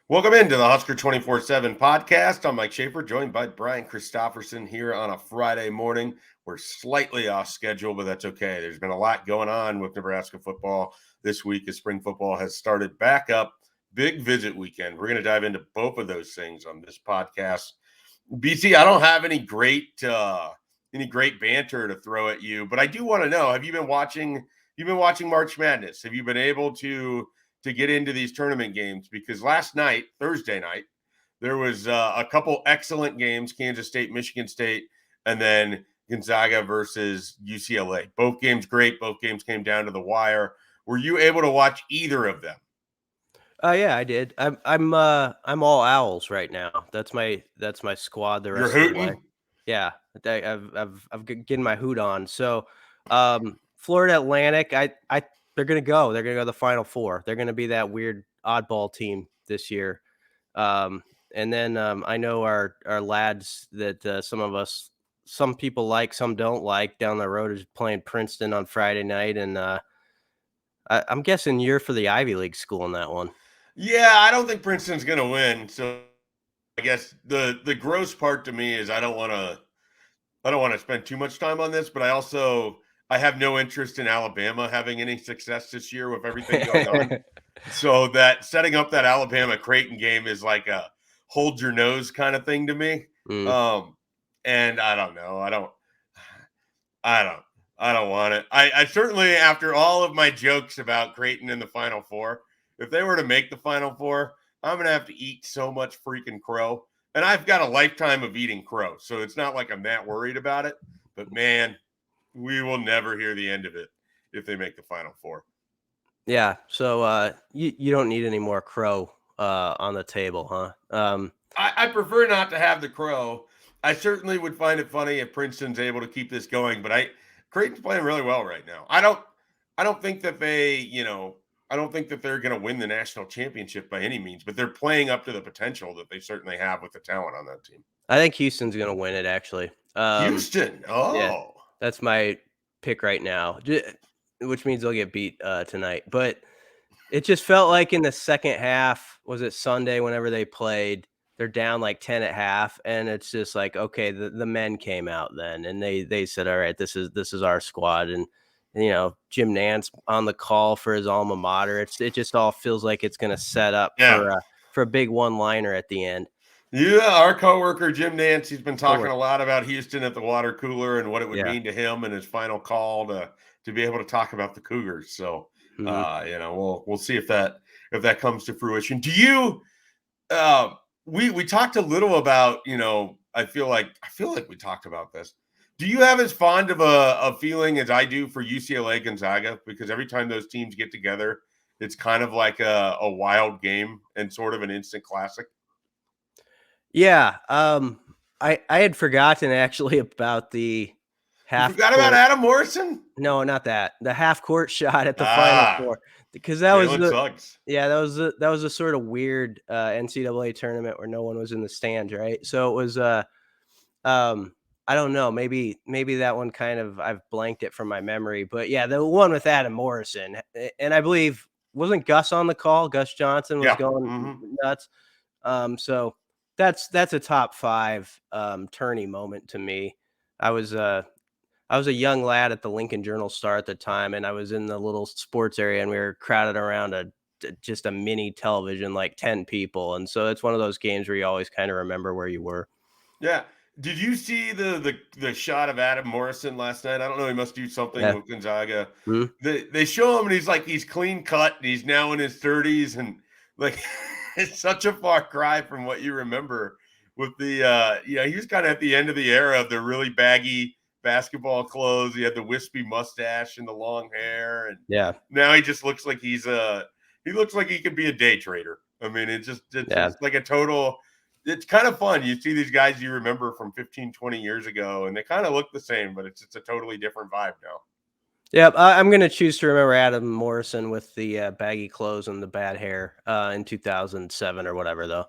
Welcome into the Husker247 Podcast. I'm Mike Schaefer, joined by Brian Christopherson here on a Friday morning. We're slightly off schedule, but that's okay. There's been a lot going on with Nebraska football this week as spring football has started back up. Big visit weekend. We're going to dive into both of those things on this podcast. BC, I don't have any great banter to throw at you, but I do want to know: have you been watching? You've been watching March Madness. Have you been able to get into these tournament games? Because last night, Thursday night, there was a couple excellent games: Kansas State, Michigan State, and then Gonzaga versus UCLA. Both games great. Both games came down to the wire. Were you able to watch either of them? Yeah, I did. I'm all Owls right now. That's my squad the rest of the way. Yeah, I've getting my hoot on. So, Florida Atlantic, they're gonna go. They're gonna go to the Final Four. They're gonna be that weird oddball team this year. And then I know our lads that some people like, some don't like down the road is playing Princeton on Friday night, and I'm guessing you're for the Ivy League school in that one. Yeah, I don't think Princeton's going to win. So I guess the gross part to me is I don't want to spend too much time on this, but I have no interest in Alabama having any success this year with everything going on. So that setting up that Alabama Creighton game is like a hold your nose kind of thing to me. And I don't know. I don't want it. I certainly, after all of my jokes about Creighton in the Final Four, if they were to make the Final Four, I'm going to have to eat so much freaking crow. And I've got a lifetime of eating crow, so it's not like I'm that worried about it. But, man, we will never hear the end of it if they make the Final Four. Yeah, so you don't need any more crow on the table, huh? I prefer not to have the crow. I certainly would find it funny if Princeton's able to keep this going, but Creighton's playing really well right now. I don't think that I don't think that they're going to win the national championship by any means, but they're playing up to the potential that they certainly have with the talent on that team. I think Houston's going to win it, actually. Houston. Oh, yeah, that's my pick right now, which means they'll get beat tonight. But it just felt like in the second half, was it Sunday, whenever they played, they're down like 10 at half, and it's just like, okay, the men came out then, and they said, all right, this is our squad. And Jim Nantz on the call for his alma mater. It just all feels like it's going to set up for a big one-liner at the end. Yeah, our coworker Jim Nantz, he's been talking a lot about Houston at the water cooler and what it would mean to him and his final call to be able to talk about the Cougars. So, we'll see if that comes to fruition. Do you? We talked a little about, I feel like we talked about this. Do you have as fond of a feeling as I do for UCLA Gonzaga? Because every time those teams get together, it's kind of like a wild game and sort of an instant classic. Yeah. I had forgotten actually about the half. You forgot about Adam Morrison? No, not that. The half court shot at the Final Four. Because that was that was a sort of weird NCAA tournament where no one was in the stands, right? So it was I don't know. Maybe that one kind of I've blanked it from my memory, but yeah, the one with Adam Morrison, and I believe wasn't Gus on the call. Gus Johnson was going nuts. So that's a top 5 tourney moment to me. I was a young lad at the Lincoln Journal-Star at the time, and I was in the little sports area, and we were crowded around just a mini television, like 10 people, and so it's one of those games where you always kind of remember where you were. Yeah. Did you see the shot of Adam Morrison last night? I don't know. He must do something with Gonzaga. They show him, and he's clean cut, and he's now in his 30s, and like it's such a far cry from what you remember with the he was kind of at the end of the era of the really baggy basketball clothes. He had the wispy mustache and the long hair, and now he just looks like he looks like he could be a day trader. I mean, it's like a total. It's kind of fun. You see these guys you remember from 15, 20 years ago, and they kind of look the same, but it's a totally different vibe now. Yeah, I'm going to choose to remember Adam Morrison with the baggy clothes and the bad hair in 2007 or whatever, though.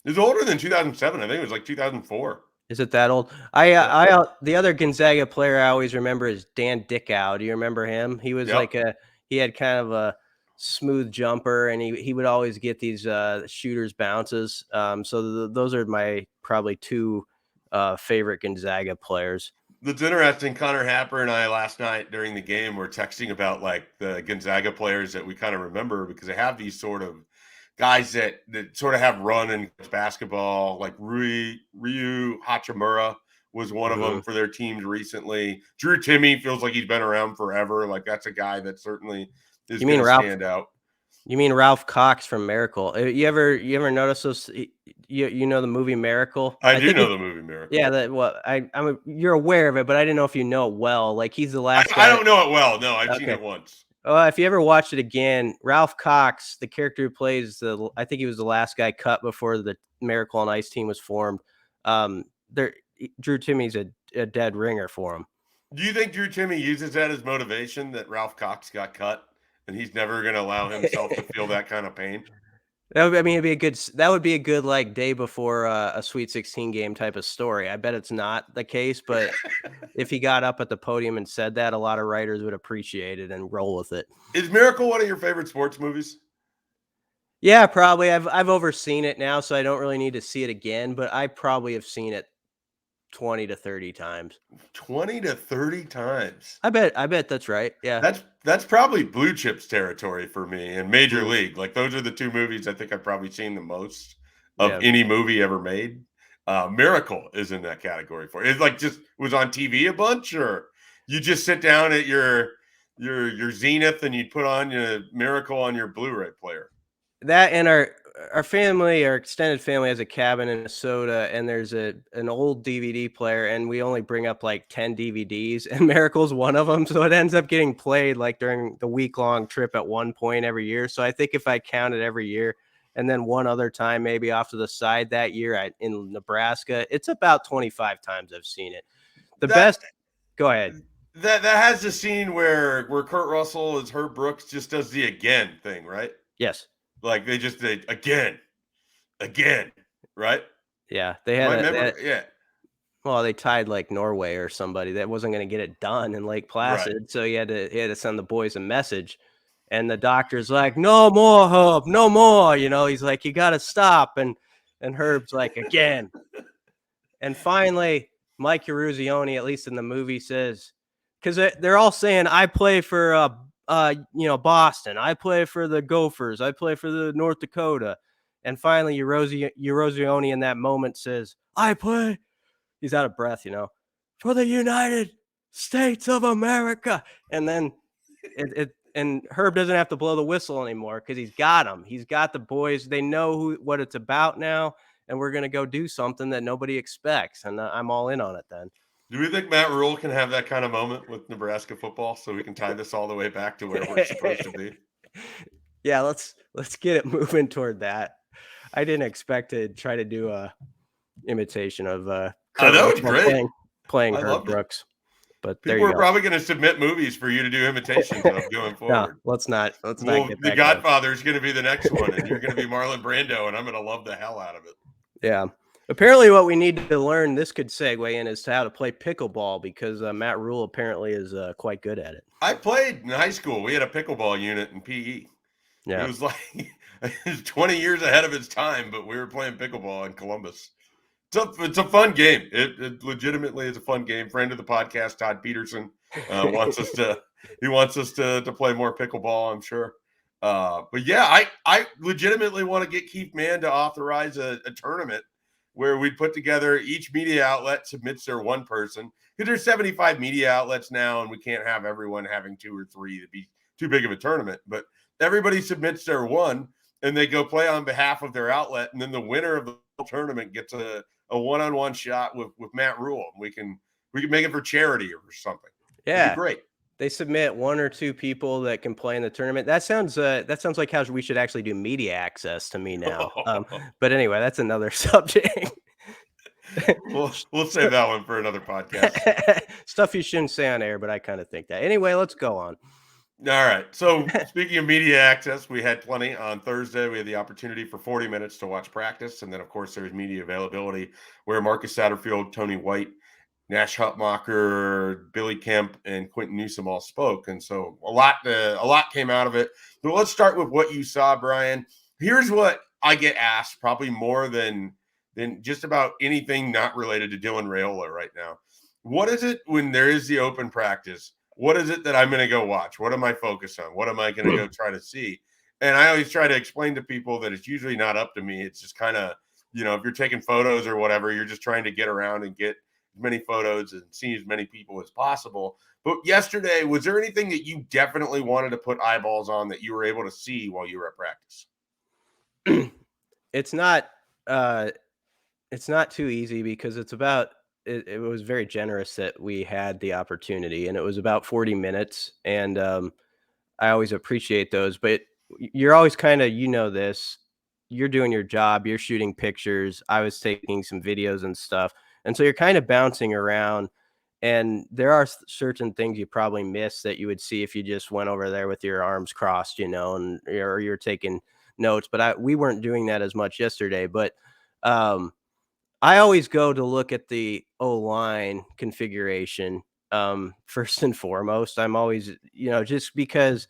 It's older than 2007. I think it was like 2004. Is it that old? The other Gonzaga player I always remember is Dan Dickau. Do you remember him? He was he had kind of smooth jumper, and he would always get these shooters bounces. So those are my probably two favorite Gonzaga players. That's interesting. Connor Happer and I last night during the game were texting about like the Gonzaga players that we kind of remember, because they have these sort of guys that sort of have run in basketball, like Ryu Hachimura was one of them for their teams recently. Drew Timme feels like he's been around forever. Like that's a guy that certainly is going to stand out. You mean Ralph Cox from Miracle? You ever notice those? You know the movie Miracle? I do know the movie Miracle. Yeah, you're aware of it, but I didn't know if you know it well. Like he's the last guy. I don't know it well. No, I've seen it once. If you ever watch it again, Ralph Cox, the character who plays I think he was the last guy cut before the Miracle on Ice team was formed. Drew Timme's a dead ringer for him. Do you think Drew Timme uses that as motivation, that Ralph Cox got cut and he's never going to allow himself to feel that kind of pain? That would be a good like day before a Sweet 16 game type of story. I bet it's not the case, but if he got up at the podium and said that, a lot of writers would appreciate it and roll with it. Is Miracle one of your favorite sports movies? Yeah, probably. I've overseen it now, so I don't really need to see it again, but I probably have seen it 20 to 30 times. 20 to 30 times. I bet that's right. Yeah. That's probably Blue Chips territory for me, and Major League. Like those are the two movies I think I've probably seen the most of any movie ever made. Miracle is in that category for it. It's like just was on TV a bunch, or you just sit down at your Zenith and you put on your Miracle on your Blu-ray player. That, and our family, our extended family, has a cabin in Minnesota, and there's an old DVD player, and we only bring up like 10 DVDs, and Miracle's one of them. So it ends up getting played like during the week-long trip at one point every year. So I think if I counted every year, and then one other time maybe off to the side that year in Nebraska, it's about 25 times I've seen it. Go ahead. That has the scene where Kurt Russell as Herb Brooks just does the again thing, right? Yes. Like they again, right? Yeah, Well, they tied like Norway or somebody that wasn't going to get it done in Lake Placid, right. So he had to send the boys a message, and the doctor's like, "No more, Herb, no more." He's like, "You got to stop," and Herb's like, "Again." And finally, Mike Eruzione, at least in the movie, says, because they're all saying, "I play for Boston. I play for the Gophers. I play for the North Dakota." And finally, Eruzione in that moment says, "I play." He's out of breath, "For the United States of America." And then and Herb doesn't have to blow the whistle anymore because he's got them. He's got the boys. They know what it's about now, and we're going to go do something that nobody expects. And I'm all in on it then. Do we think Matt Rhule can have that kind of moment with Nebraska football so we can tie this all the way back to where we're supposed to be? Yeah, let's get it moving toward that. I didn't expect to try to do a imitation of that was great. Playing Herb Brooks. But people are probably going to submit movies for you to do imitations of going forward. No, let's not get The Godfather is going to be the next one, and you're going to be Marlon Brando, and I'm going to love the hell out of it. Yeah. Apparently what we need to learn, this could segue in, is to how to play pickleball, because Matt Rhule apparently is quite good at it. I played in high school. We had a pickleball unit in PE. Yeah. It was like it was 20 years ahead of its time, but we were playing pickleball in Columbus. It's a fun game. It legitimately is a fun game. Friend of the podcast, Todd Peterson, wants us to play more pickleball, I'm sure. But yeah, I legitimately want to get Keith Mann to authorize a tournament where we'd put together, each media outlet submits their one person, because there's 75 media outlets now, and we can't have everyone having 2 or 3 to be too big of a tournament. But everybody submits their one, and they go play on behalf of their outlet, and then the winner of the tournament gets a one-on-one shot with Matt Rhule. We can make it for charity or something. Yeah, it'd be great. They submit 1 or 2 people that can play in the tournament. That sounds like how we should actually do media access to me now. But anyway, that's another subject. We'll save that one for another podcast. Stuff you shouldn't say on air, but I kind of think that. Anyway, let's go on. All right. So speaking of media access, we had plenty on Thursday. We had the opportunity for 40 minutes to watch practice. And then, of course, there's media availability where Marcus Satterfield, Tony White, Nash Hutmacher, Billy Kemp, and Quinton Newsome all spoke. And so a lot came out of it. But let's start with what you saw, Brian. Here's what I get asked probably more than just about anything not related to Dylan Raiola right now. What is it when there is the open practice? What is it that I'm going to go watch? What am I focused on? What am I going to go try to see? And I always try to explain to people that it's usually not up to me. It's just kind of, if you're taking photos or whatever, you're just trying to get around and get as many photos and see as many people as possible. But yesterday, was there anything that you definitely wanted to put eyeballs on that you were able to see while you were at practice? It's not too easy because it was very generous that we had the opportunity, and it was about 40 minutes. And I always appreciate those, but you're always kind of, this, you're doing your job, you're shooting pictures. I was taking some videos and stuff. And so you're kind of bouncing around, and there are certain things you probably miss that you would see if you just went over there with your arms crossed, and or you're taking notes. But we weren't doing that as much yesterday. But um, I always go to look at the O-line configuration first and foremost. I'm always, just because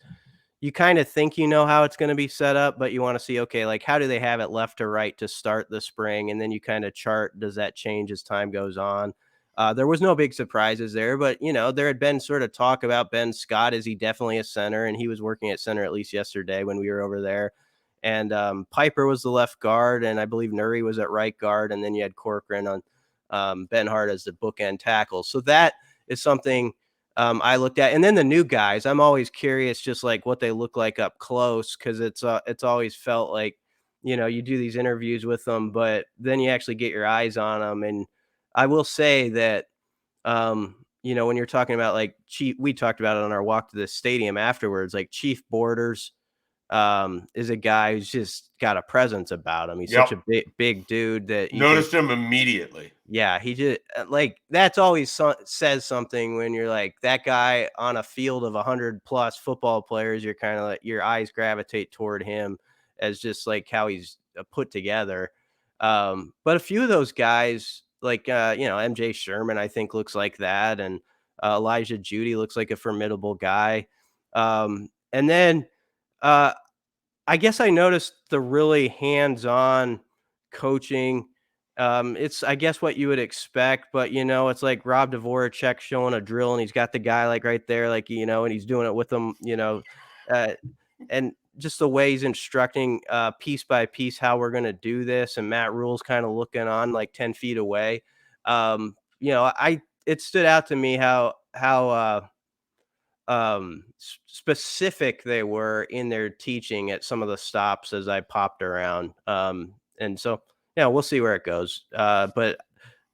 you kind of think how it's going to be set up, but you want to see, okay, like how do they have it left to right to start the spring? And then you kind of chart, does that change as time goes on? There was no big surprises there, but there had been sort of talk about Ben Scott. Is he definitely a center? And he was working at center at least yesterday when we were over there. And Piper was the left guard, and I believe Nuri was at right guard, and then you had Corcoran on Ben Hart as the bookend tackle. So that is something I looked at. And then the new guys, I'm always curious, just like what they look like up close, because it's always felt like, you do these interviews with them, but then you actually get your eyes on them. And I will say that, when you're talking about like Chief, we talked about it on our walk to the stadium afterwards, like Chief Borders is a guy who's just got a presence about him. He's such a big dude that you noticed him immediately. Yeah, he just like that's always says something when you're like that guy on a field of 100+ football players. You're kind of like your eyes gravitate toward him as just like how he's put together. But a few of those guys, like MJ Sherman, I think looks like that, and Elijah Judy looks like a formidable guy. And then I guess I noticed the really hands-on coaching. It's I guess what you would expect, but it's like Rob Dvorak showing a drill, and he's got the guy like right there, like and he's doing it with them, and just the way he's instructing piece by piece how we're gonna do this, and Matt Rule's kind of looking on like 10 feet away. It stood out to me how specific they were in their teaching at some of the stops as I popped around. And so we'll see where it goes. But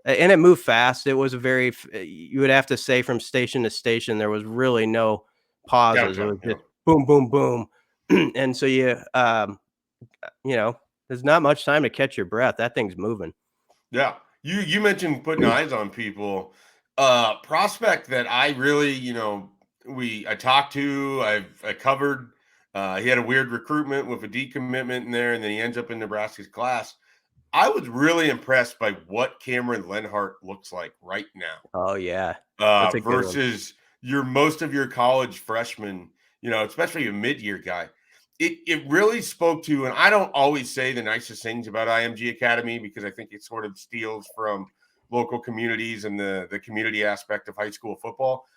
and it moved fast. It was you would have to say from station to station there was really no pauses. It was just boom, boom, boom. And so there's not much time to catch your breath. That thing's moving. Yeah. You mentioned putting eyes on people. Prospect that I really, I talked to, I covered. He had a weird recruitment with a decommitment in there, and then he ends up in Nebraska's class. I was really impressed by what Cameron Lenhart looks like right now. Oh yeah, versus most of your college freshmen, especially a mid-year guy. It really spoke to, and I don't always say the nicest things about IMG Academy because I think it sort of steals from local communities and the community aspect of high school football.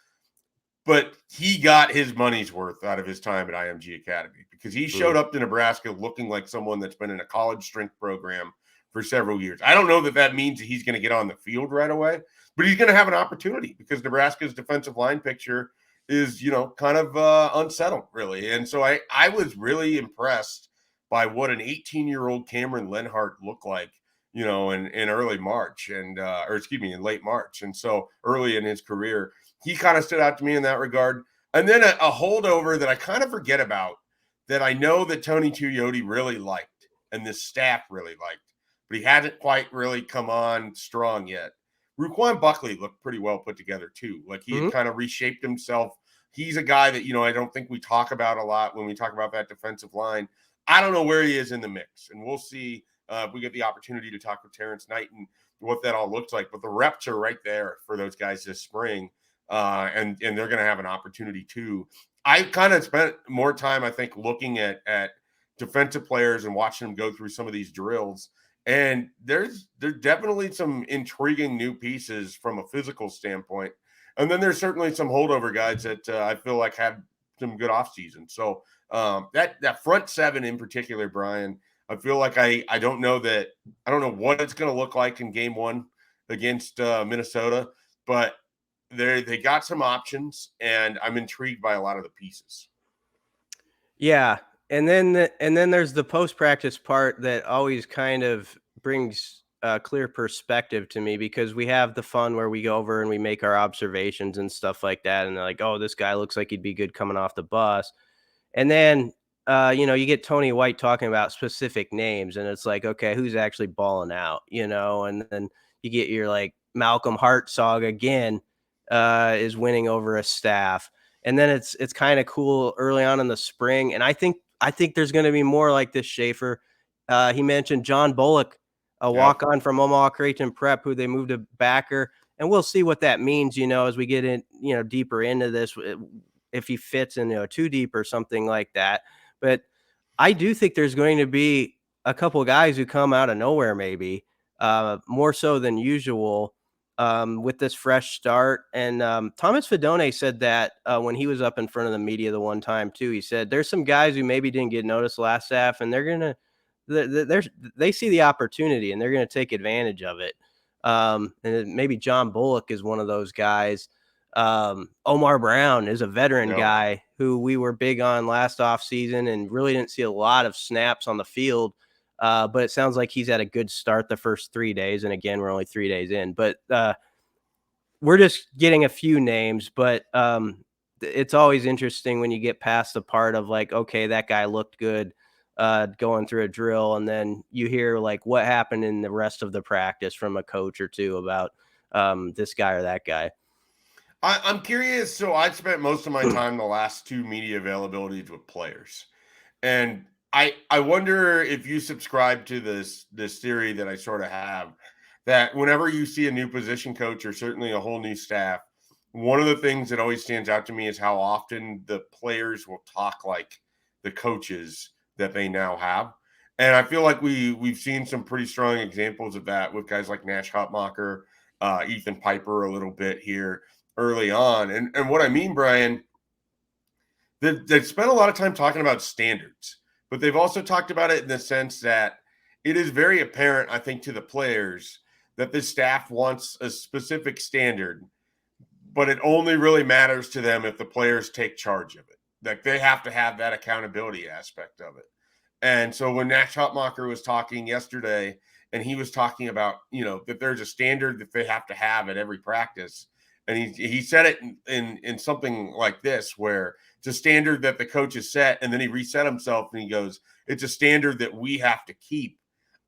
But he got his money's worth out of his time at IMG Academy because he showed up to Nebraska looking like someone that's been in a college strength program for several years. I don't know that means that he's going to get on the field right away, but he's going to have an opportunity because Nebraska's defensive line picture is, kind of unsettled, really. And so I was really impressed by what an 18-year-old Cameron Lenhart looked like, in early March in late March. And so early in his career, he kind of stood out to me in that regard. And then a holdover that I kind of forget about that I know that Tony Tuioti really liked and this staff really liked, but he hasn't quite really come on strong yet. Ruquan Buckley looked pretty well put together too. Like he had kind of reshaped himself. He's a guy that, I don't think we talk about a lot when we talk about that defensive line. I don't know where he is in the mix, and we'll see if we get the opportunity to talk with Terrence Knighton. what that all looks like. But the reps are right there for those guys this spring, and they're going to have an opportunity too. I kind of spent more time, I think, looking at defensive players and watching them go through some of these drills. And there's definitely some intriguing new pieces from a physical standpoint. And then there's certainly some holdover guys that I feel like had some good off season. So that front seven in particular, Brian, I feel like I don't know what it's going to look like in game one against Minnesota, but they got some options, and I'm intrigued by a lot of the pieces. Yeah. And then there's the post-practice part that always kind of brings a clear perspective to me, because we have the fun where we go over and we make our observations and stuff like that. And they're like, oh, this guy looks like he'd be good coming off the bus. And then, you get Tony White talking about specific names, and it's like, okay, who's actually balling out, and then you get your like Malcolm Hartzog again is winning over a staff. And then it's kind of cool early on in the spring. And I think there's going to be more like this, Schaefer. He mentioned John Bullock, a walk-on from Omaha Creighton Prep, who they moved to backer. And we'll see what that means, as we get in, deeper into this, if he fits in, too deep or something like that. But I do think there's going to be a couple of guys who come out of nowhere, maybe more so than usual, with this fresh start. And Thomas Fedone said that when he was up in front of the media the one time too. He said there's some guys who maybe didn't get noticed last half, and they see the opportunity and they're gonna take advantage of it. And maybe John Bullock is one of those guys. Omar Brown is a veteran guy who we were big on last offseason and really didn't see a lot of snaps on the field. But it sounds like he's had a good start the first 3 days. And again, we're only 3 days in, but we're just getting a few names. But it's always interesting when you get past the part of like, okay, that guy looked good going through a drill. And then you hear like what happened in the rest of the practice from a coach or two about this guy or that guy. I'm curious. So I spent most of my time the last two media availabilities with players. And I wonder if you subscribe to this theory that I sort of have, that whenever you see a new position coach or certainly a whole new staff, one of the things that always stands out to me is how often the players will talk like the coaches that they now have. And I feel like we've seen some pretty strong examples of that with guys like Nash Hutmacher, Ethan Piper a little bit here early on. And what I mean, Brian, they've spent a lot of time talking about standards, but they've also talked about it in the sense that it is very apparent, I think, to the players that the staff wants a specific standard, but it only really matters to them if the players take charge of it. Like they have to have that accountability aspect of it. And so when Nash Hutmacher was talking yesterday, and he was talking about, that there's a standard that they have to have at every practice. And he said it in something like this, where it's a standard that the coach has set, and then he reset himself and he goes, it's a standard that we have to keep.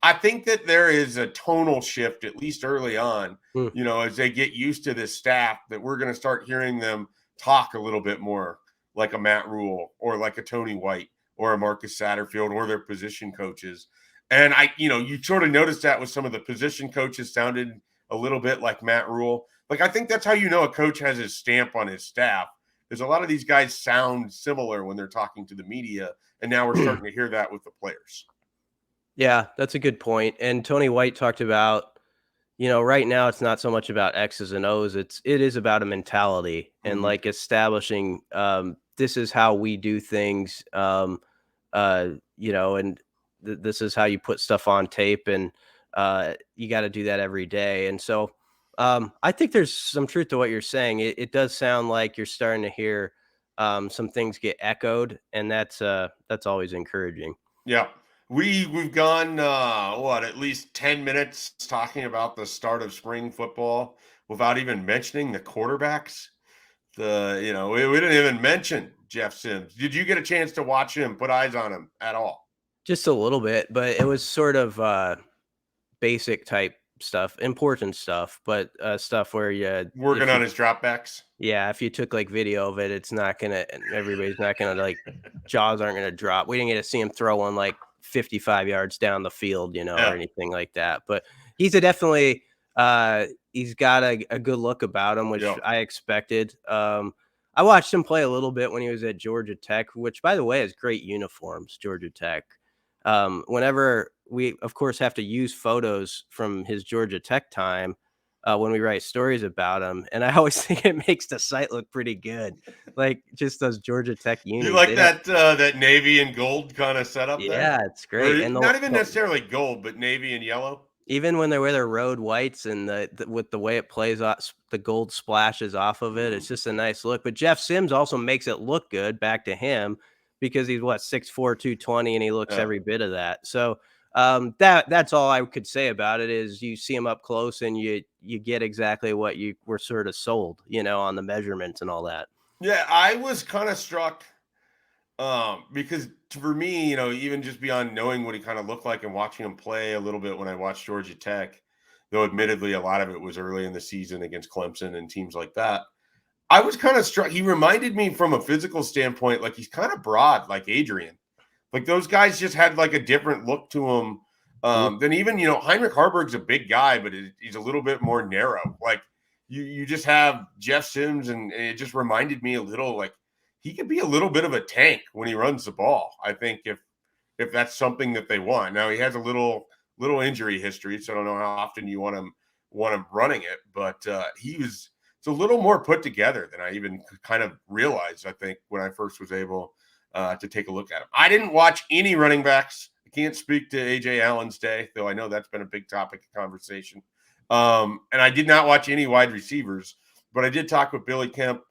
I think that there is a tonal shift, at least early on, as they get used to this staff, that we're going to start hearing them talk a little bit more like a Matt Rule or like a Tony White or a Marcus Satterfield or their position coaches. And you sort of noticed that with some of the position coaches sounded a little bit like Matt Rule. Like, I think that's how a coach has his stamp on his staff. There's a lot of these guys sound similar when they're talking to the media, and now we're starting to hear that with the players. Yeah, that's a good point. And Tony White talked about, right now it's not so much about X's and O's. It is about a mentality and like establishing this is how we do things, and this is how you put stuff on tape, and you got to do that every day. And so I think there's some truth to what you're saying. It does sound like you're starting to hear some things get echoed, and that's always encouraging. Yeah. We've gone at least 10 minutes talking about the start of spring football without even mentioning the quarterbacks. We didn't even mention Jeff Sims. Did you get a chance to watch him, put eyes on him at all? Just a little bit, but it was sort of basic type stuff, important stuff, but stuff where you working on his dropbacks. Yeah, if you took like video of it, everybody's not gonna like jaws aren't gonna drop. We didn't get to see him throw one like 55 yards down the field, or anything like that. But he's definitely He's got a good look about him, which Yeah. I expected. I watched him play a little bit when he was at Georgia Tech, which, by the way, has great uniforms, Georgia Tech. Whenever we, of course, have to use photos from his Georgia Tech time when we write stories about him, and I always think it makes the site look pretty good, like just those Georgia Tech unis. You like that navy and gold kind of setup there? Yeah, it's great, Or and not even necessarily gold, but navy and yellow. Even when they wear their road whites and with the way it plays off, the gold splashes off of it, it's just a nice look. But Jeff Sims also makes it look good, back to him, because he's 6'4", 220, and he looks every bit of that. So that's all I could say about it. Is you see him up close and you get exactly what you were sort of sold, on the measurements and all that. Yeah, I was kind of struck because for me, even just beyond knowing what he kind of looked like and watching him play a little bit when I watched Georgia Tech, though admittedly a lot of it was early in the season against Clemson and teams like that, I was kind of struck. He reminded me from a physical standpoint, like he's kind of broad, like Adrian. Like those guys just had like a different look to him than even, Heinrich Harburg's a big guy, but he's a little bit more narrow. Like you just have Jeff Sims, and it just reminded me a little like he could be a little bit of a tank when he runs the ball. I think if that's something that they want. Now he has a little injury history, so I don't know how often you want him running it, but it's a little more put together than I even kind of realized, I think, when I first was able to take a look at him. I didn't watch any running backs. I can't speak to A.J. Allen's day, though I know that's been a big topic of conversation. And I did not watch any wide receivers, but I did talk with Billy Kemp.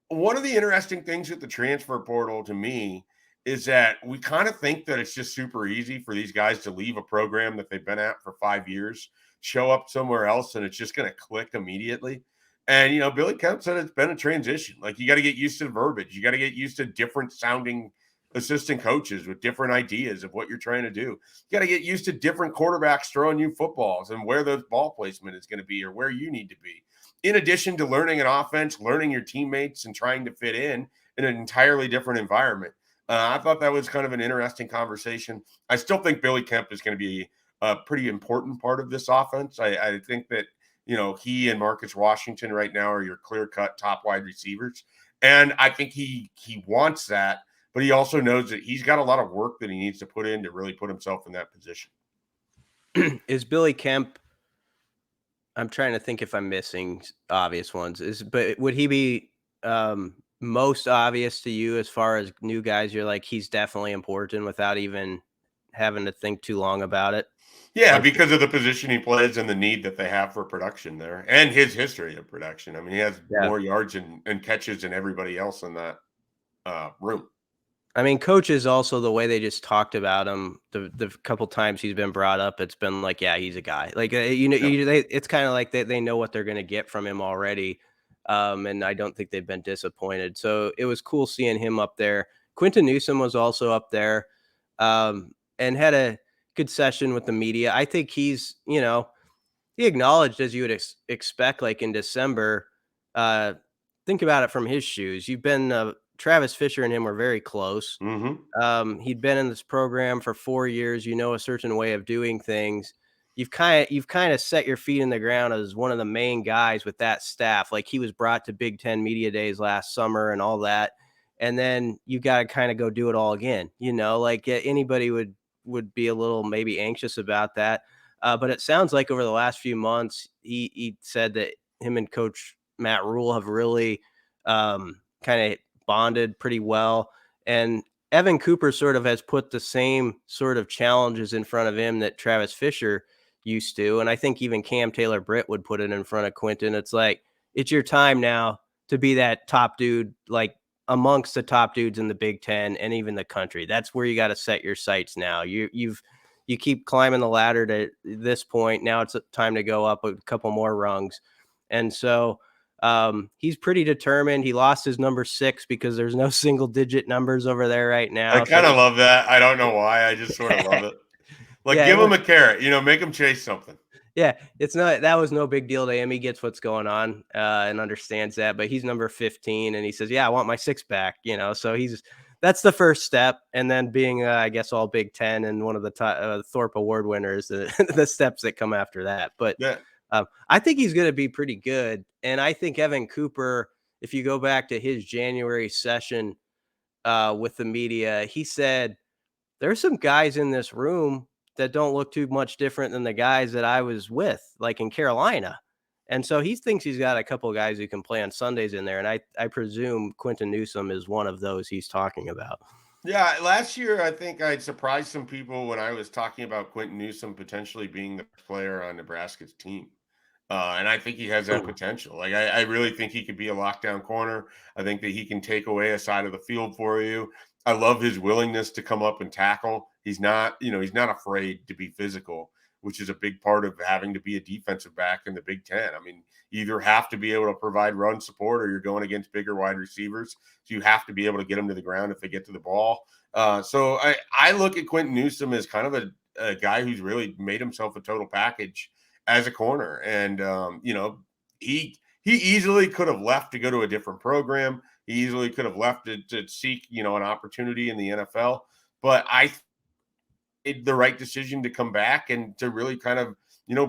One of the interesting things with the transfer portal to me is that we kind of think that it's just super easy for these guys to leave a program that they've been at for 5 years, show up somewhere else, and it's just going to click immediately. And, Billy Kemp said it's been a transition. Like, you got to get used to the verbiage. You got to get used to different sounding assistant coaches with different ideas of what you're trying to do. You got to get used to different quarterbacks throwing you footballs and where the ball placement is going to be or where you need to be. In addition to learning an offense, learning your teammates, and trying to fit in an entirely different environment. I thought that was kind of an interesting conversation. I still think Billy Kemp is going to be a pretty important part of this offense. I think that, he and Marcus Washington right now are your clear-cut top wide receivers. And I think he wants that, but he also knows that he's got a lot of work that he needs to put in to really put himself in that position. Is Billy Kemp, I'm trying to think if I'm missing obvious ones, but would he be most obvious to you as far as new guys? You're like, he's definitely important without even having to think too long about it. Yeah, because of the position he plays and the need that they have for production there and his history of production. I mean, he has more yards and catches than everybody else in that room. I mean, coaches also, the way they just talked about him, the couple times he's been brought up, it's been like, yeah, he's a guy. Like, it's kind of like they know what they're going to get from him already. And I don't think they've been disappointed. So it was cool seeing him up there. Quinton Newsome was also up there and had a good session with the media. I think he's, he acknowledged, as you would expect, like in December, think about it from his shoes. You've been Travis Fisher and him were very close. Mm-hmm. He'd been in this program for 4 years. A certain way of doing things. You've kind of set your feet in the ground as one of the main guys with that staff. Like, he was brought to Big Ten Media Days last summer and all that. And then you got to kind of go do it all again. Like anybody would be a little maybe anxious about that. But it sounds like over the last few months, he said that him and Coach Matt Rule have really kind of bonded pretty well. And Evan Cooper sort of has put the same sort of challenges in front of him that Travis Fisher used to. And I think even Cam Taylor-Britt would put it in front of Quinton. It's like, it's your time now to be that top dude, like amongst the top dudes in the Big Ten and even the country. That's where you got to set your sights now. You keep climbing the ladder to this point. Now it's time to go up a couple more rungs. And so he's pretty determined. He lost his number 6 because there's no single digit numbers over there right now. I kind of love that. I don't know why. I just sort of love it. Like, give him a carrot, make him chase something. Yeah, that was no big deal to him. He gets what's going on and understands that, but he's number 15 and he says, yeah, I want my 6 back, so that's the first step. And then being, I guess, all Big Ten and one of the Thorpe Award winners, the steps that come after that. But Yeah. I think he's going to be pretty good. And I think Evan Cooper, if you go back to his January session with the media, he said, there's some guys in this room that don't look too much different than the guys that I was with, like in Carolina. And so he thinks he's got a couple of guys who can play on Sundays in there. And I presume Quinton Newsome is one of those he's talking about. Yeah, last year I think I'd surprised some people when I was talking about Quinton Newsome potentially being the player on Nebraska's team. And I think he has that potential. Like, I really think he could be a lockdown corner. I think that he can take away a side of the field for you. I love his willingness to come up and tackle. He's not afraid to be physical, which is a big part of having to be a defensive back in the Big Ten. I mean, you either have to be able to provide run support or you're going against bigger wide receivers. So you have to be able to get them to the ground if they get to the ball. So I look at Quinton Newsome as kind of a guy who's really made himself a total package as a corner. And, he easily could have left to go to a different program. He easily could have left to seek, an opportunity in the NFL. But I made the right decision to come back and to really kind of,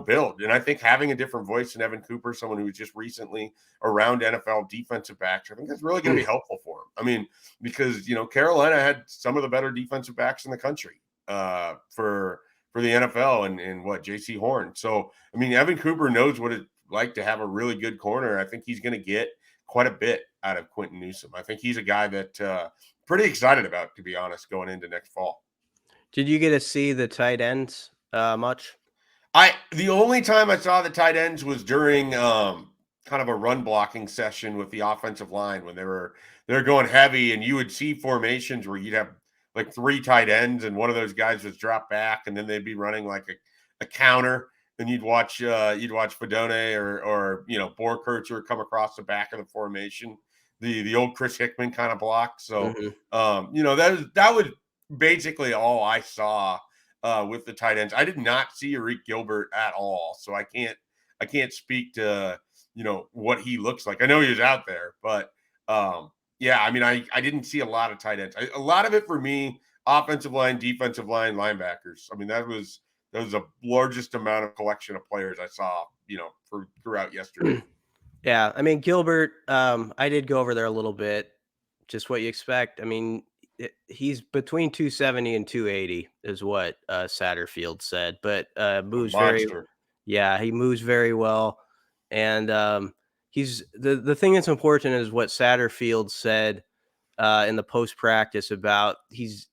build. And I think having a different voice than Evan Cooper, someone who was just recently around NFL defensive backs, I think that's really going to be helpful for him. I mean, because, Carolina had some of the better defensive backs in the country for the NFL and what, J.C. Horn. So, I mean, Evan Cooper knows what it's like to have a really good corner. I think he's going to get quite a bit out of Quinton Newsome. I think he's a guy that pretty excited about, to be honest, going into next fall. Did you get to see the tight ends much? The only time I saw the tight ends was during kind of a run blocking session with the offensive line when they're going heavy, and you would see formations where you'd have like 3 tight ends, and one of those guys was dropped back, and then they'd be running like a counter, and you'd watch Fedone or Borkertzer come across the back of the formation, the old Chris Hickman kind of block. So that was basically all I saw with the tight ends. I did not see Eric Gilbert at all, so I can't speak to what he looks like. I know he was out there, but yeah, I mean, I didn't see a lot of tight ends. A lot of it for me, offensive line, defensive line, linebackers. I mean, that was the largest amount of collection of players I saw, throughout yesterday. Yeah, I mean, Gilbert, I did go over there a little bit, just what you expect. I mean, he's between 270 and 280 is what Satterfield said, but moves he moves very well. And he's the thing that's important is what Satterfield said in the post practice about he's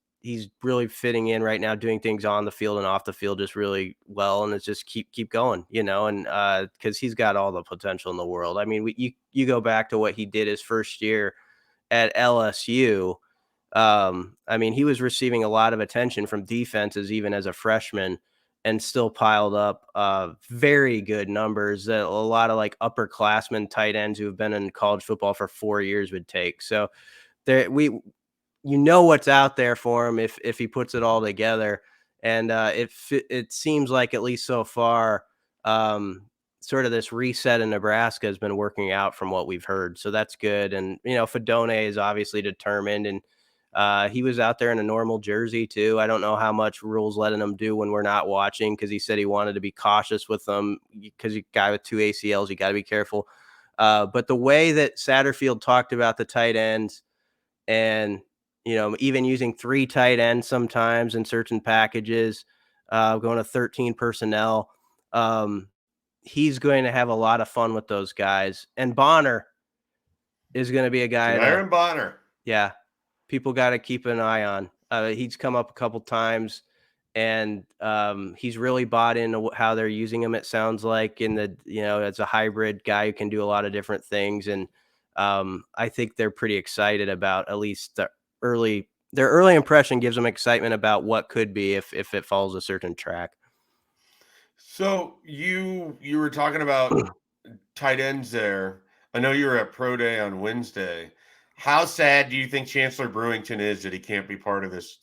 really fitting in right now, doing things on the field and off the field just really well, and it's just keep going, and because he's got all the potential in the world. I mean, you go back to what he did his first year at LSU. I mean, he was receiving a lot of attention from defenses even as a freshman, and still piled up very good numbers that a lot of like upperclassmen tight ends who have been in college football for 4 years would take. So what's out there for him if he puts it all together. And it seems like, at least so far, sort of this reset in Nebraska has been working out from what we've heard. So that's good. And, Fedone is obviously determined, and he was out there in a normal jersey too. I don't know how much Rule's letting him do when we're not watching, because he said he wanted to be cautious with them because you guy with 2 ACLs, you got to be careful. But the way that Satterfield talked about the tight ends, and even using 3 tight ends sometimes in certain packages, going to 13 personnel, he's going to have a lot of fun with those guys. And Bonner is going to be a guy. Aaron Bonner. Yeah. People got to keep an eye on. He's come up a couple times, and he's really bought into how they're using him. It sounds like as a hybrid guy who can do a lot of different things. And I think they're pretty excited about at least their early impression gives them excitement about what could be if it follows a certain track. So you were talking about tight ends there. I know you were at Pro Day on Wednesday. How sad do you think Chancellor Brewington is that he can't be part of this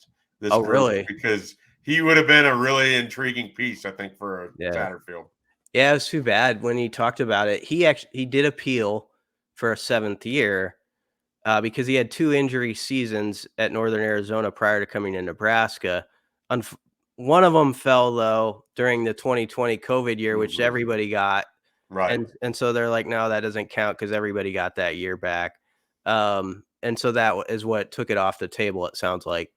Oh, group? really? Because he would have been a really intriguing piece, I think, for Satterfield. Yeah, it was too bad when he talked about it. He did appeal for a 7th year, because he had 2 injury seasons at Northern Arizona prior to coming to Nebraska. One of them fell, though, during the 2020 COVID year, which everybody got. Right. And so they're like, no, that doesn't count because everybody got that year back. And so that is what took it off the table, it sounds like.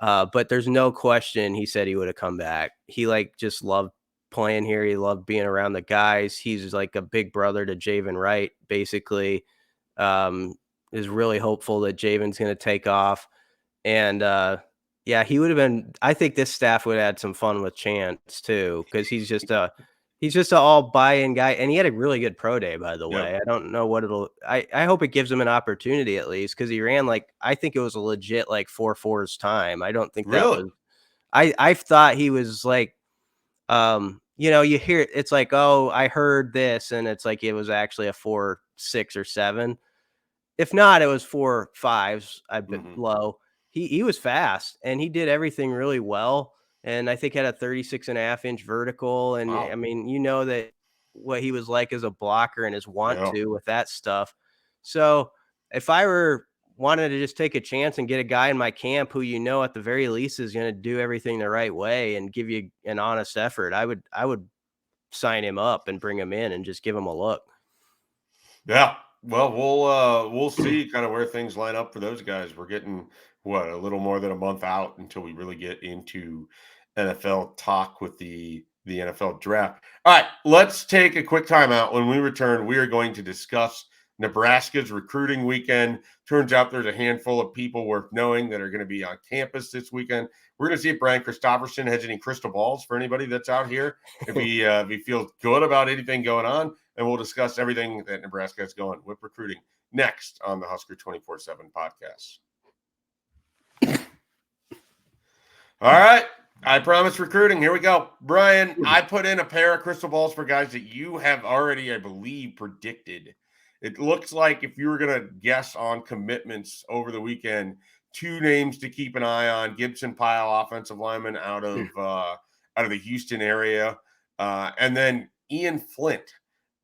But there's no question he said he would have come back. He just loved playing here. He loved being around the guys. He's like a big brother to Javen Wright, basically. Is really hopeful that Javen's going to take off. And yeah, he would have been. I think this staff would have had some fun with Chance too, because he's just a all buy-in guy, and he had a really good pro day, by the way. I don't know what it'll. I hope it gives him an opportunity at least, because he ran I think it was a legit 4.4's time. I don't think that was. I thought he was you hear it's like, oh, I heard this, and it's like it was actually a 4.6 or 7. If not, it was 4.5s. I bet low. He was fast, and he did everything really well. And I think had a 36.5-inch vertical. And I mean, that what he was like as a blocker and his want to with that stuff. So if I wanted to just take a chance and get a guy in my camp who at the very least is going to do everything the right way and give you an honest effort, I would sign him up and bring him in and just give him a look. Yeah. Well, we'll see kind of where things line up for those guys. We're getting a little more than a month out until we really get into NFL talk with the NFL draft. All right, let's take a quick timeout. When we return, we are going to discuss Nebraska's recruiting weekend. Turns out there's a handful of people worth knowing that are going to be on campus this weekend. We're going to see if Brian Christopherson has any crystal balls for anybody that's out here. If he feels good about anything going on, and we'll discuss everything that Nebraska has going with recruiting next on the Husker247 Podcast. All right. I promise recruiting. Here we go. Brian, I put in a pair of crystal balls for guys that you have already, I believe, predicted. It looks like if you were going to guess on commitments over the weekend, 2 names to keep an eye on: Gibson Pyle, offensive lineman out of the Houston area, and then Ian Flint,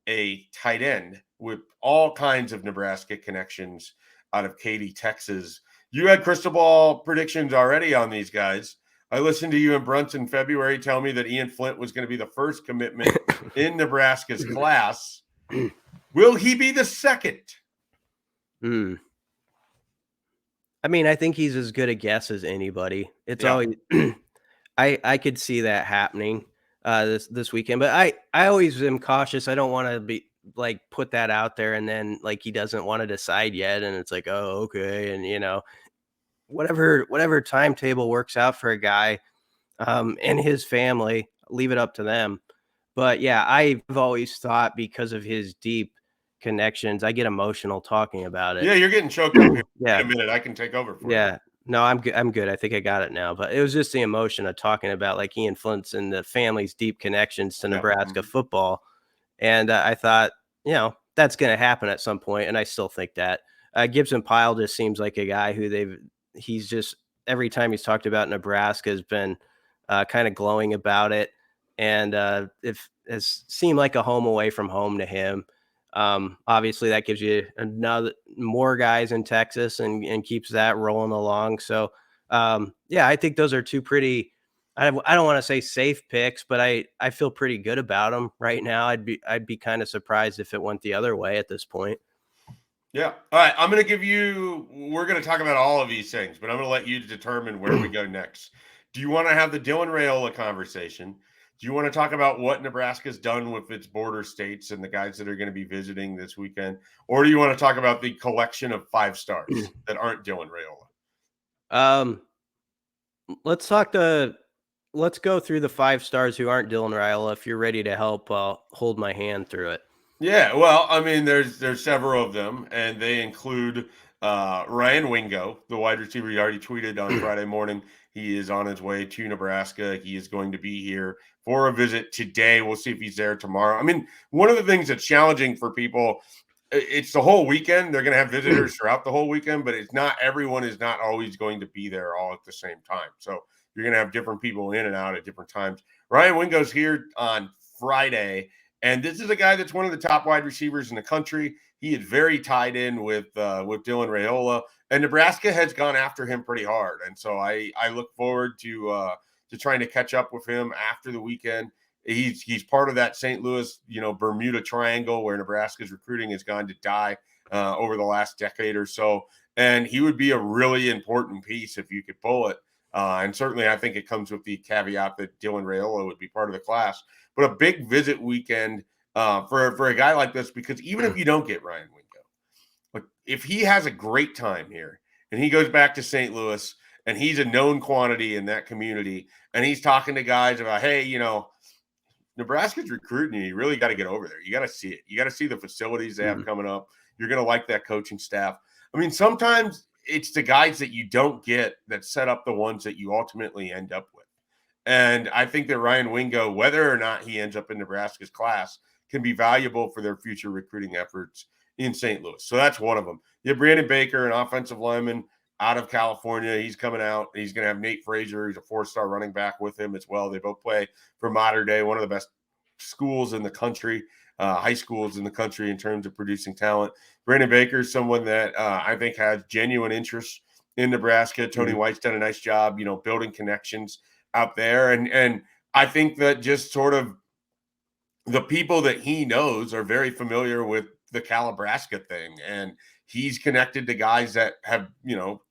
a tight end with all kinds of Nebraska connections out of Katy, Texas. You had crystal ball predictions already on these guys. I listened to you in Brunson in February tell me that Ian Flint was going to be the first commitment in Nebraska's class. Will he be the second? I mean, I think he's as good a guess as anybody. It's always I could see that happening this weekend, but I always am cautious. I don't want to be put that out there and then he doesn't want to decide yet, and it's like, oh, okay, and whatever timetable works out for a guy and his family, leave it up to them. But yeah, I've always thought because of his deep connections, I get emotional talking about it. Yeah, you're getting choked up here. Yeah. In a minute, I can take over for you. Yeah. No, I'm good. I'm good. I think I got it now. But it was just the emotion of talking about Ian Flint's and the family's deep connections to Nebraska football. And I thought, that's going to happen at some point, and I still think that. Gibson Pyle just seems like a guy who he's just, every time he's talked about Nebraska, has been kind of glowing about it. And it has seemed like a home away from home to him. Obviously that gives you more guys in Texas and keeps that rolling along. So yeah, I think those are 2 pretty, I don't want to say safe picks, but I feel pretty good about them right now. I'd be kind of surprised if it went the other way at this point. Yeah. All right. We're going to talk about all of these things, but I'm going to let you determine where we go next. Do you want to have the Dylan Raiola conversation? Do you want to talk about what Nebraska's done with its border states and the guys that are going to be visiting this weekend? Or do you want to talk about the collection of 5 stars that aren't Dylan Raiola? Let's go through the 5 stars who aren't Dylan Raiola. If you're ready to help, hold my hand through it. Yeah, well, I mean, there's several of them, and they include Ryan Wingo, the wide receiver. He already tweeted on Friday morning. He is on his way to Nebraska. He is going to be here for a visit today. We'll see if he's there tomorrow. I mean, one of the things that's challenging for people, it's the whole weekend. They're going to have visitors throughout the whole weekend, but everyone is not always going to be there all at the same time. So you're going to have different people in and out at different times. Ryan Wingo's here on Friday. And this is a guy that's one of the top wide receivers in the country. he is very tied in with Dylan Raiola, and Nebraska has gone after him pretty hard. And so I look forward to trying to catch up with him after the weekend. He's part of that St. Louis, Bermuda Triangle where Nebraska's recruiting has gone to die over the last decade or so. And he would be a really important piece if you could pull it. And certainly I think it comes with the caveat that Dylan Raiola would be part of the class. But a big visit weekend for a guy like this, because even if you don't get Ryan Wingo, like if he has a great time here and he goes back to St. Louis and he's a known quantity in that community and he's talking to guys about, hey, Nebraska's recruiting you. You really got to get over there. You got to see it. You got to see the facilities they have coming up. You're going to like that coaching staff. I mean, sometimes it's the guys that you don't get that set up the ones that you ultimately end up with. And I think that Ryan Wingo, whether or not he ends up in Nebraska's class, can be valuable for their future recruiting efforts in St. Louis. So that's one of them. You have Brandon Baker, an offensive lineman out of California. He's coming out. He's going to have Nate Frazier. He's a 4-star running back with him as well. They both play for Mater Dei, one of the best schools in the country, high schools in the country in terms of producing talent. Brandon Baker is someone that I think has genuine interest in Nebraska. Tony White's done a nice job, building connections out there. And I think that just sort of the people that he knows are very familiar with the Calibraska thing. And he's connected to guys that have,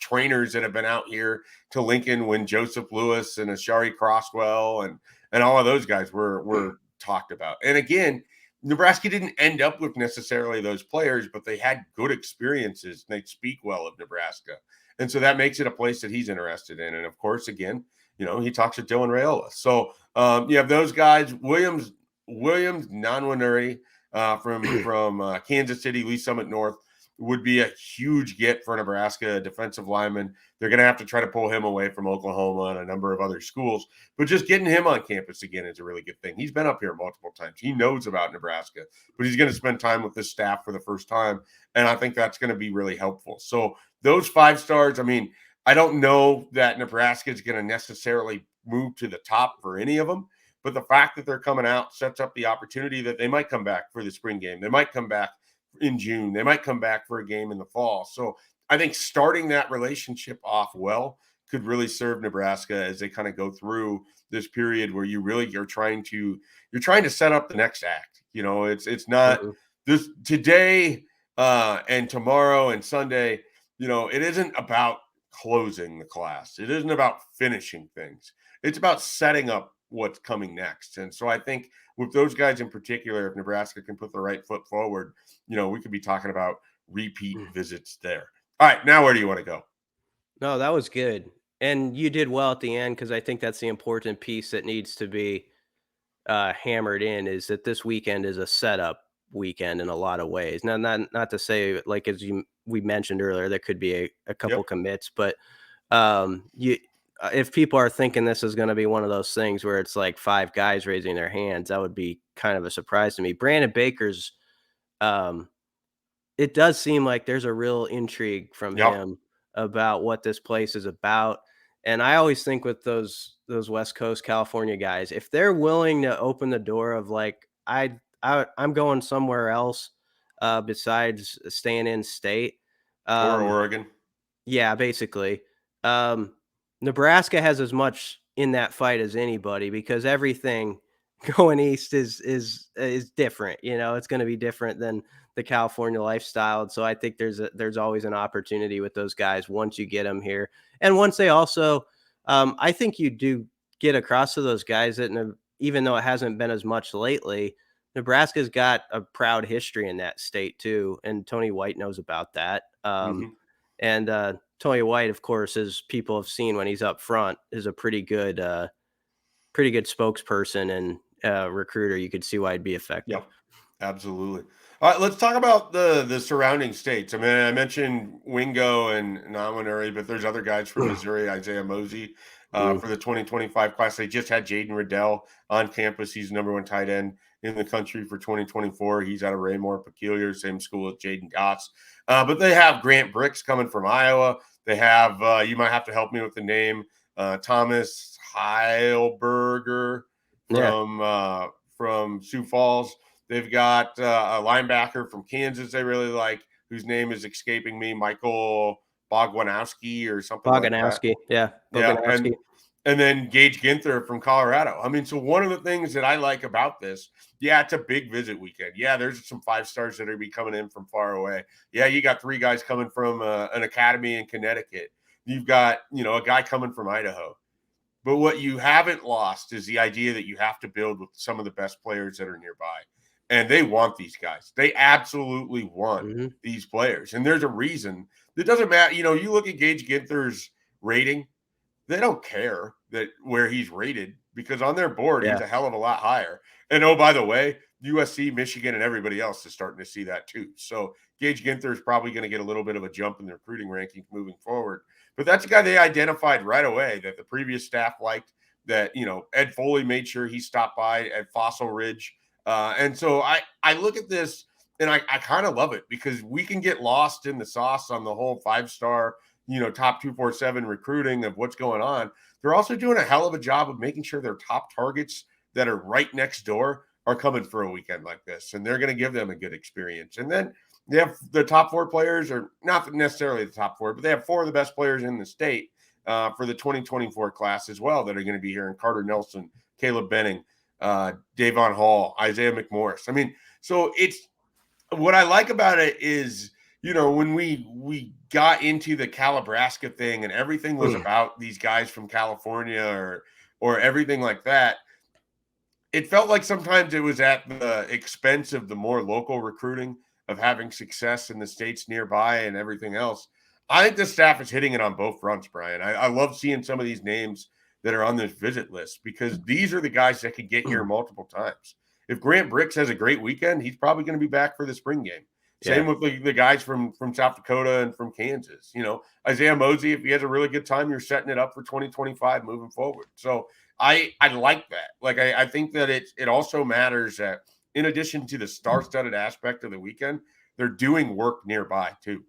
trainers that have been out here to Lincoln when Joseph Lewis and Ashari Crosswell and all of those guys were talked about. And again, Nebraska didn't end up with necessarily those players, but they had good experiences and they speak well of Nebraska. And so that makes it a place that he's interested in. And of course, again, he talks to Dylan Raiola. So you have those guys. Williams Nanwanuri from Kansas City, Lee Summit North, would be a huge get for Nebraska, a defensive lineman. They're going to have to try to pull him away from Oklahoma and a number of other schools. But just getting him on campus again is a really good thing. He's been up here multiple times. He knows about Nebraska, but he's going to spend time with this staff for the first time. And I think that's going to be really helpful. So those 5 stars, I mean, I don't know that Nebraska is going to necessarily move to the top for any of them. But the fact that they're coming out sets up the opportunity that they might come back for the spring game. They might come back in June. They might come back for a game in the fall. So I think starting that relationship off well could really serve Nebraska as they kind of go through this period where you're trying to set up the next act. It's not this today and tomorrow and Sunday. It isn't about closing the class. It isn't about finishing things. It's about setting up what's coming next. And so I think with those guys in particular, if Nebraska can put the right foot forward, we could be talking about repeat visits there. All right, now where do you want to go? No, that was good. And you did well at the end, because I think that's the important piece that needs to be hammered in, is that this weekend is a setup weekend in a lot of ways. Now, not to say, like, as we mentioned earlier, there could be a couple commits, but if people are thinking this is going to be one of those things where it's like 5 guys raising their hands, that would be kind of a surprise to me. Brandon Baker's, it does seem like there's a real intrigue from him about what this place is about. And I always think with those West Coast California guys, if they're willing to open the door of like, I'm going somewhere else besides staying in state. Or Oregon. Yeah, basically. Nebraska has as much in that fight as anybody, because everything going east is different. It's going to be different than the California lifestyle. And so I think there's always an opportunity with those guys once you get them here. And once they also, I think you do get across to those guys that even though it hasn't been as much lately, Nebraska's got a proud history in that state too. And Tony White knows about that. And Tony White, of course, as people have seen when he's up front, is a pretty good spokesperson and recruiter. You could see why it'd be effective. Yeah, absolutely. All right, let's talk about the surrounding states. I mean, I mentioned Wingo and Nanwanuri, but there's other guys from Missouri, Isaiah Mosey, for the 2025 class. They just had Jaden Riddell on campus. He's the #1 tight end in the country for 2024. He's out of Raymore Peculiar, same school as Jaden Goss. But they have Grant Bricks coming from Iowa. They have, you might have to help me with the name, Thomas Heilberger from Sioux Falls. They've got a linebacker from Kansas they really like, whose name is escaping me, Michael Bogwanowski or something like that. Yeah. Yeah, Boganowski. and then Gage Ginther from Colorado. I mean, so one of the things that I like about this, yeah, it's a big visit weekend. Yeah, there's some 5-stars that are going to be coming in from far away. Yeah, you got 3 guys coming from an academy in Connecticut. You've got, a guy coming from Idaho. But what you haven't lost is the idea that you have to build with some of the best players that are nearby. And they want these guys. They absolutely want these players. And there's a reason. It doesn't matter. You look at Gage Ginther's rating, they don't care that where he's rated because on their board, he's a hell of a lot higher. And oh, by the way, USC, Michigan, and everybody else is starting to see that too. So Gage Ginther is probably going to get a little bit of a jump in the recruiting rankings moving forward. But that's a guy they identified right away that the previous staff liked, that, Ed Foley made sure he stopped by at Fossil Ridge. And so I look at this and I kind of love it because we can get lost in the sauce on the whole 5-star, top 247 recruiting of what's going on. They're also doing a hell of a job of making sure their top targets that are right next door are coming for a weekend like this. And they're going to give them a good experience. And then they have the top 4 players, or not necessarily the top 4, but they have 4 of the best players in the state for the 2024 class as well that are going to be here. And Carter Nelson, Caleb Benning, Davon Hall, Isaiah McMorris. I mean, so it's what I like about it is, when we got into the Calabrasca thing and everything was about these guys from California or everything like that, it felt like sometimes it was at the expense of the more local recruiting of having success in the states nearby and everything else. I think the staff is hitting it on both fronts, Brian. I love seeing some of these names that are on this visit list because these are the guys that could get here multiple times. If Grant Bricks has a great weekend, he's probably going to be back for the spring game. Same with the guys from South Dakota and from Kansas. Isaiah Mosey, if he has a really good time, you're setting it up for 2025 moving forward. So I like that. Like I think that it also matters that in addition to the star-studded aspect of the weekend, they're doing work nearby too.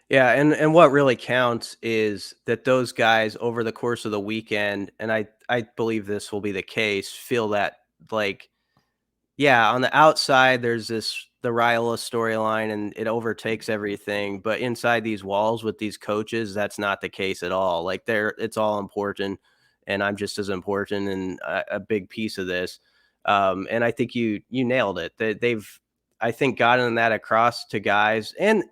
Yeah, and what really counts is that those guys over the course of the weekend, and I believe this will be the case, feel that like, yeah, on the outside there's the Raiola storyline and it overtakes everything, but inside these walls with these coaches, that's not the case at all. Like it's all important, and I'm just as important and a big piece of this. And I think you nailed it. They've, I think, gotten that across to guys, and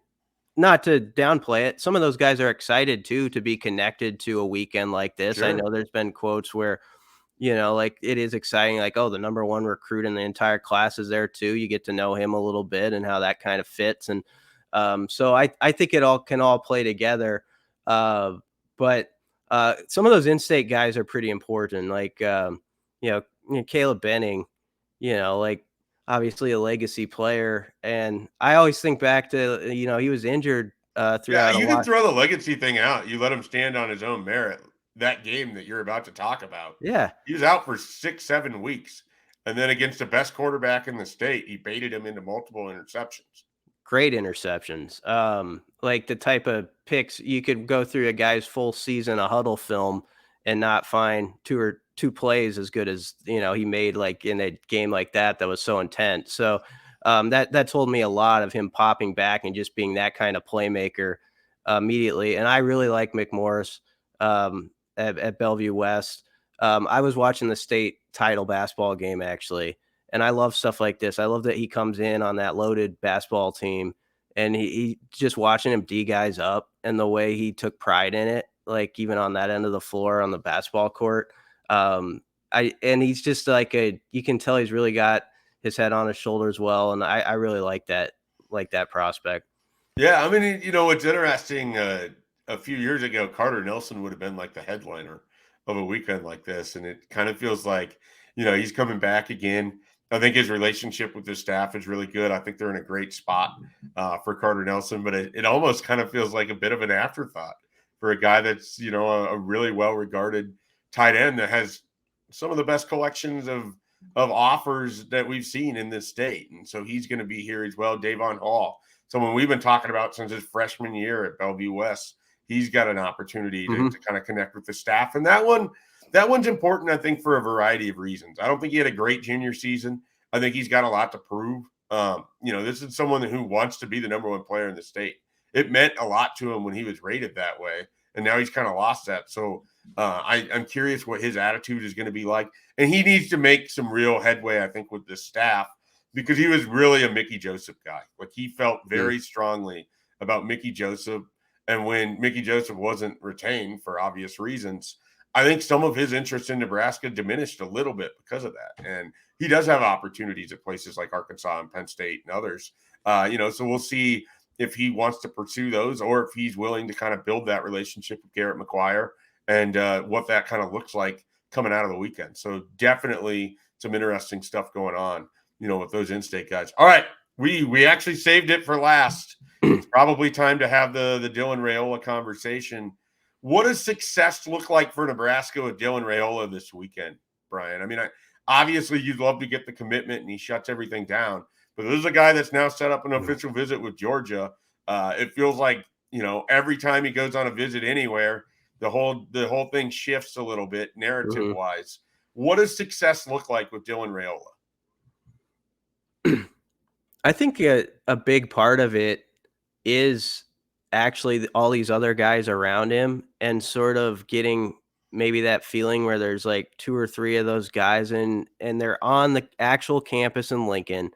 not to downplay it, some of those guys are excited too to be connected to a weekend like this. Sure. I know there's been quotes where, like it is exciting, like, oh, the number 1 recruit in the entire class is there too. You get to know him a little bit and how that kind of fits. And so I think it all can play together. But some of those in-state guys are pretty important. Like, Caleb Benning, like, obviously a legacy player. And I always think back to, he was injured throughout. Yeah, you can throw the legacy thing out. You let him stand on his own merit. That game that you're about to talk about. Yeah. He was out for 6-7 weeks. And then against the best quarterback in the state, he baited him into multiple interceptions. Great interceptions. Like the type of picks you could go through a guy's full season of huddle film and not find two plays as good as, he made like in a game like that was so intense. So that told me a lot of him popping back and just being that kind of playmaker immediately. And I really like McMorris at Bellevue West. I was watching the state title basketball game actually, and I love stuff like this. I love that he comes in on that loaded basketball team and he just watching him D guys up and the way he took pride in it, like even on that end of the floor on the basketball court. And he's just like you can tell he's really got his head on his shoulders well. And I really like that prospect. Yeah. I mean, what's interesting, a few years ago, Carter Nelson would have been like the headliner of a weekend like this. And it kind of feels like, he's coming back again. I think his relationship with his staff is really good. I think they're in a great spot for Carter Nelson, but it almost kind of feels like a bit of an afterthought for a guy that's, a really well-regarded tight end that has some of the best collections of offers that we've seen in this state. And so he's going to be here as well. Davon Hall, someone we've been talking about since his freshman year at Bellevue West. He's got an opportunity to kind of connect with the staff. And that one's important, I think, for a variety of reasons. I don't think he had a great junior season. I think he's got a lot to prove. This is someone who wants to be the number one player in the state. It meant a lot to him when he was rated that way, and now he's kind of lost that. So I'm curious what his attitude is going to be like, and he needs to make some real headway, I think, with the staff, because he was really a Mickey Joseph guy. Like, he felt very strongly about Mickey Joseph, and when Mickey Joseph wasn't retained for obvious reasons, I think some of his interest in Nebraska diminished a little bit because of that. And he does have opportunities at places like Arkansas and Penn State and others. So we'll see if he wants to pursue those, or if he's willing to kind of build that relationship with Garrett McGuire, and what that kind of looks like coming out of the weekend. So definitely some interesting stuff going on, with those in-state guys. All right, we actually saved it for last. It's probably time to have the Dylan Raiola conversation. What does success look like for Nebraska with Dylan Raiola this weekend, Brian? I mean, obviously you'd love to get the commitment and he shuts everything down, but this is a guy that's now set up an official visit with Georgia. It feels like, every time he goes on a visit anywhere, the whole thing shifts a little bit narrative-wise. What does success look like with Dylan Raiola? I think a big part of it is actually all these other guys around him, and sort of getting maybe that feeling where there's like 2 or 3 of those guys and they're on the actual campus in Lincoln,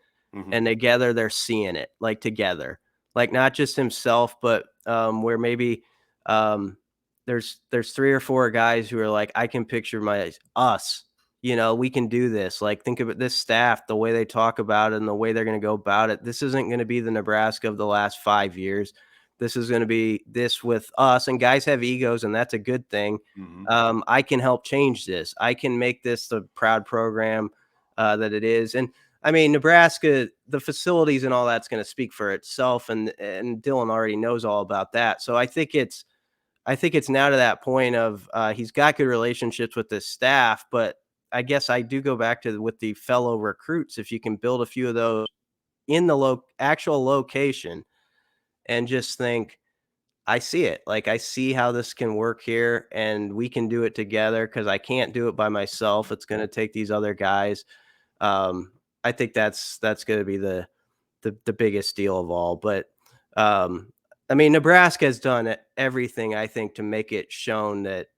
and together they're seeing it, like together, like not just himself, but where maybe there's 3 or 4 guys who are like, I can picture us, we can do this. Like, think of it, this staff, the way they talk about it and the way they're going to go about it. This isn't going to be the Nebraska of the last 5 years. This is going to be this with us, and guys have egos, and that's a good thing. I can help change this. I can make this the proud program that it is. And I mean, Nebraska, the facilities and all that's going to speak for itself. And Dylan already knows all about that. So I think it's now to that point of he's got good relationships with the staff, but I guess I do go back to with the fellow recruits. If you can build a few of those in the actual location, and just think, I see it. Like, I see how this can work here, and we can do it together, because I can't do it by myself. It's going to take these other guys. I think that's going to be the biggest deal of all. But I mean, Nebraska has done everything, I think, to make it shown that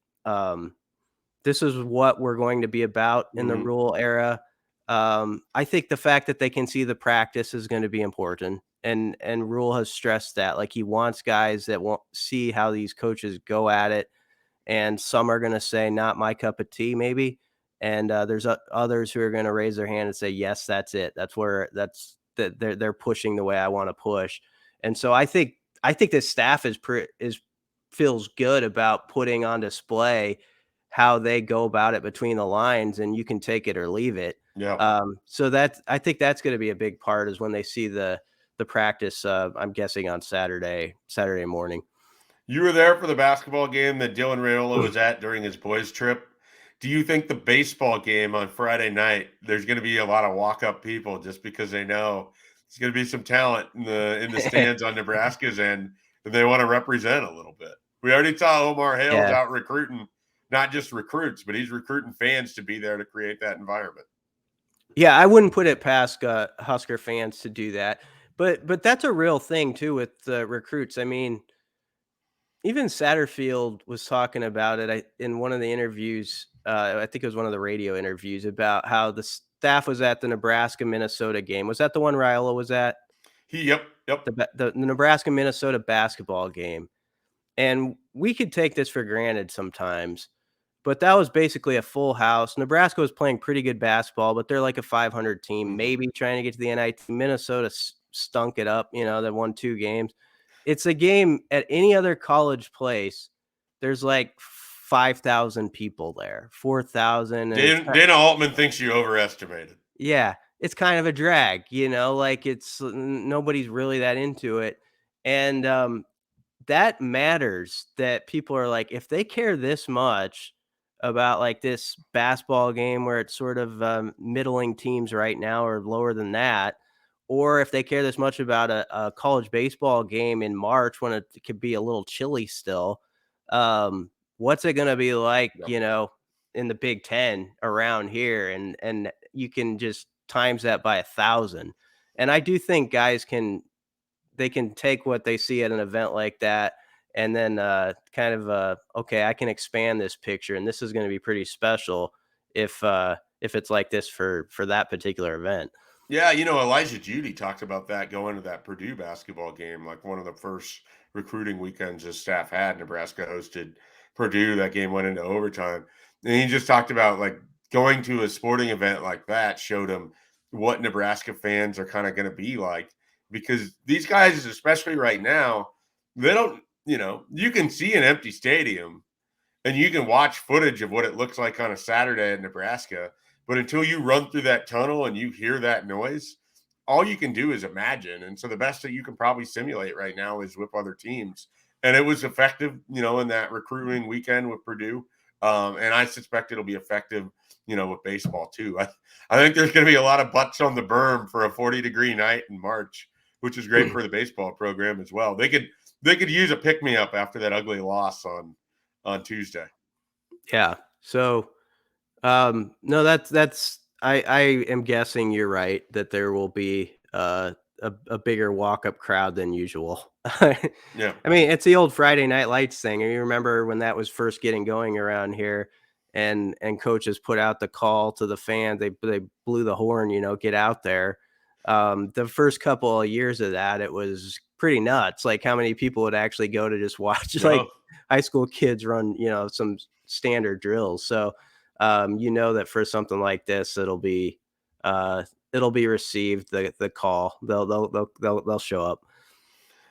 this is what we're going to be about in the Rule era. I think the fact that they can see the practice is going to be important. And Rule has stressed that, like, he wants guys that won't see how these coaches go at it. And some are going to say, not my cup of tea, maybe. And there's others who are going to raise their hand and say, yes, that's it. They're pushing the way I want to push. And so I think this staff feels good about putting on display how they go about it between the lines, and you can take it or leave it. Yeah. So I think that's going to be a big part, is when they see the practice. I'm guessing on Saturday morning. You were there for the basketball game that Dylan Raiola was at during his boys' trip. Do you think the baseball game on Friday night, there's going to be a lot of walk-up people just because they know there's going to be some talent in the stands on Nebraska's end, and they want to represent a little bit? We already saw Omar Hale's out recruiting, not just recruits, but he's recruiting fans to be there to create that environment. Yeah, I wouldn't put it past Husker fans to do that. But that's a real thing too with recruits. I mean, even Satterfield was talking about it in one of the interviews. I think it was one of the radio interviews, about how the staff was at the Nebraska-Minnesota game. Was that the one Raiola was at? Yep. The Nebraska-Minnesota basketball game. And we could take this for granted sometimes, but that was basically a full house. Nebraska was playing pretty good basketball, but they're like a 500 team, maybe trying to get to the NIT. Minnesota stunk it up. They won 2 games. It's a game at any other college place. There's like 5,000 people there, 4,000. Dana Altman thinks you overestimated. Yeah, it's kind of a drag, like, it's nobody's really that into it. And that matters, that people are like, if they care this much about like this basketball game where it's sort of middling teams right now, or lower than that, or if they care this much about a college baseball game in March when it could be a little chilly still, what's it going to be like, in the Big Ten around here? And you can just times that by 1,000. And I do think guys can take what they see at an event like that and then okay, I can expand this picture, and this is going to be pretty special if it's like this for that particular event. Yeah, Elijah Judy talked about that going to that Purdue basketball game, like one of the first recruiting weekends his staff had. Nebraska hosted Purdue. That game went into overtime. And he just talked about like going to a sporting event like that showed him what Nebraska fans are kind of going to be like, because these guys, especially right now, they don't, you can see an empty stadium and you can watch footage of what it looks like on a Saturday in Nebraska. But until you run through that tunnel and you hear that noise, all you can do is imagine. And so the best that you can probably simulate right now is with other teams. And it was effective, in that recruiting weekend with Purdue. And I suspect it'll be effective, with baseball too. I think there's going to be a lot of butts on the berm for a 40-degree night in March, which is great for the baseball program as well. They could use a pick-me-up after that ugly loss on Tuesday. Yeah. So, no, that's I am guessing you're right that there will be a bigger walk-up crowd than usual. Yeah. I mean, it's the old Friday Night Lights thing. You remember when that was first getting going around here, and coaches put out the call to the fans. They blew the horn, get out there. The first couple of years of that, it was pretty nuts. Like how many people would actually go to just watch like high school kids run, some standard drills. So, that for something like this, it'll be received, the call. They'll show up.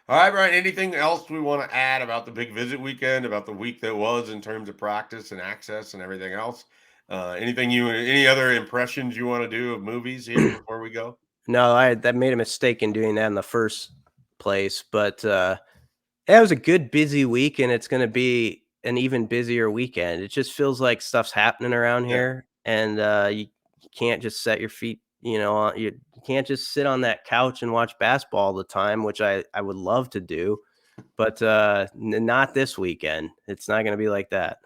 All right, Brian, anything else we want to add about the big visit weekend, about the week that was in terms of practice and access and everything else? Any other impressions you want to do of movies here before we go? No, I made a mistake in doing that in the first place, but it was a good busy week, and it's going to be an even busier weekend. It just feels like stuff's happening around here, and you can't just set your feet, you can't just sit on that couch and watch basketball all the time, which I would love to do, but not this weekend. It's not going to be like that.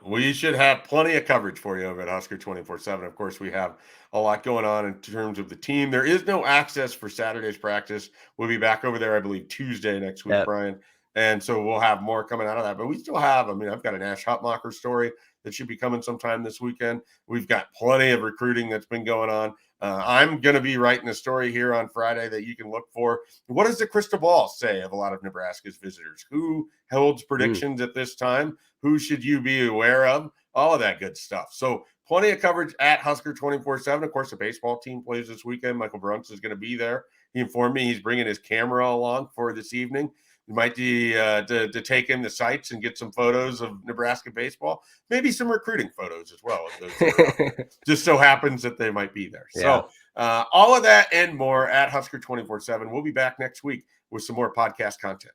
We should have plenty of coverage for you over at Husker247. Of course, we have a lot going on in terms of the team. There is no access for Saturday's practice. We'll be back over there, I believe, Tuesday next week, Brian. And so we'll have more coming out of that. But we still have, I've got an Ash Hutmacher story that should be coming sometime this weekend. We've got plenty of recruiting that's been going on. I'm going to be writing a story here on Friday that you can look for. What does the crystal ball say of a lot of Nebraska's visitors? Who holds predictions at this time? Who should you be aware of? All of that good stuff. So plenty of coverage at Husker247. Of course, the baseball team plays this weekend. Michael Brunts is going to be there. He informed me he's bringing his camera along for this evening. It might be to take in the sights and get some photos of Nebraska baseball, maybe some recruiting photos as well. Just so happens that they might be there. Yeah. So all of that and more at Husker247. We'll be back next week with some more podcast content.